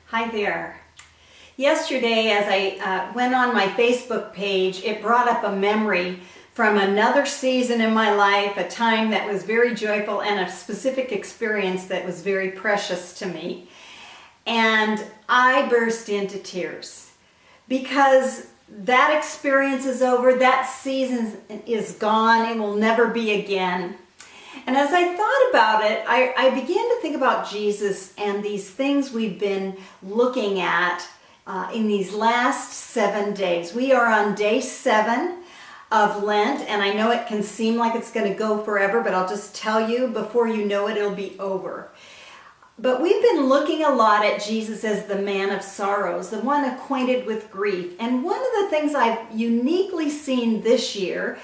Hi there. Yesterday, as I went on my Facebook page, it brought up a memory from another season in my life, a time that was very joyful and a specific experience that was very precious to me. And I burst into tears because that experience is over, that season is gone, it will never be again. And as I thought about it, I began to think about Jesus and these things we've been looking at in these last 7 days. We are on day 7 of Lent, and I know it can seem like it's going to go forever, but I'll just tell you, before you know it, it'll be over. But we've been looking a lot at Jesus as the man of sorrows, the one acquainted with grief. And one of the things I've uniquely seen this year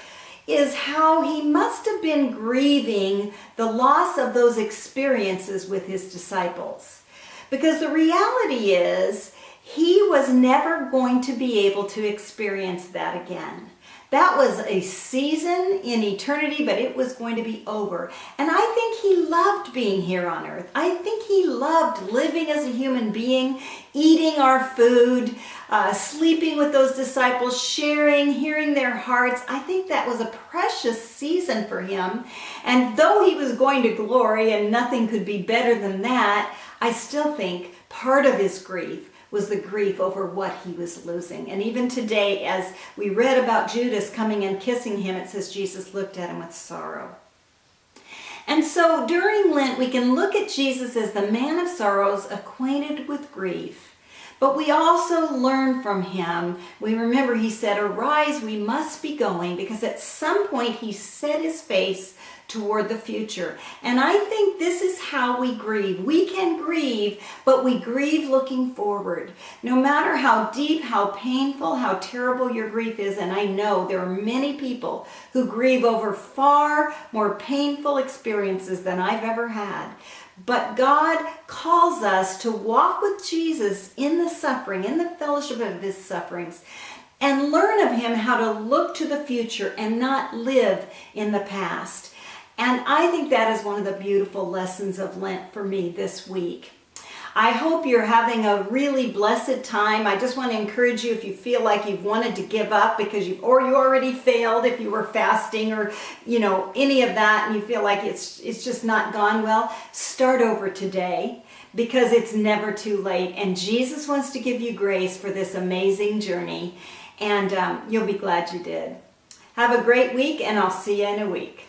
is how he must have been grieving the loss of those experiences with his disciples. Because the reality is, he was never going to be able to experience that again. That was a season in eternity, but it was going to be over. And I think he loved being here on earth. I think he loved living as a human being, eating our food, sleeping with those disciples, sharing, hearing their hearts. I think that was a precious season for him. And though he was going to glory and nothing could be better than that, I still think part of his grief was the grief over what he was losing. And even today, as we read about Judas coming and kissing him, it says Jesus looked at him with sorrow. And so during Lent, we can look at Jesus as the man of sorrows, acquainted with grief. But we also learn from him. We remember he said, "Arise, we must be going," because at some point he set his face toward the future. And I think this is how we grieve. We can grieve, but we grieve looking forward. No matter how deep, how painful, how terrible your grief is, and I know there are many people who grieve over far more painful experiences than I've ever had. But God calls us to walk with Jesus in the suffering, in the fellowship of his sufferings, and learn of him how to look to the future and not live in the past. And I think that is one of the beautiful lessons of Lent for me this week. I hope you're having a really blessed time. I just want to encourage you, if you feel like you've wanted to give up because you already failed, if you were fasting or any of that, and you feel like it's just not gone well, start over today, because it's never too late. And Jesus wants to give you grace for this amazing journey, and you'll be glad you did. Have a great week, and I'll see you in a week.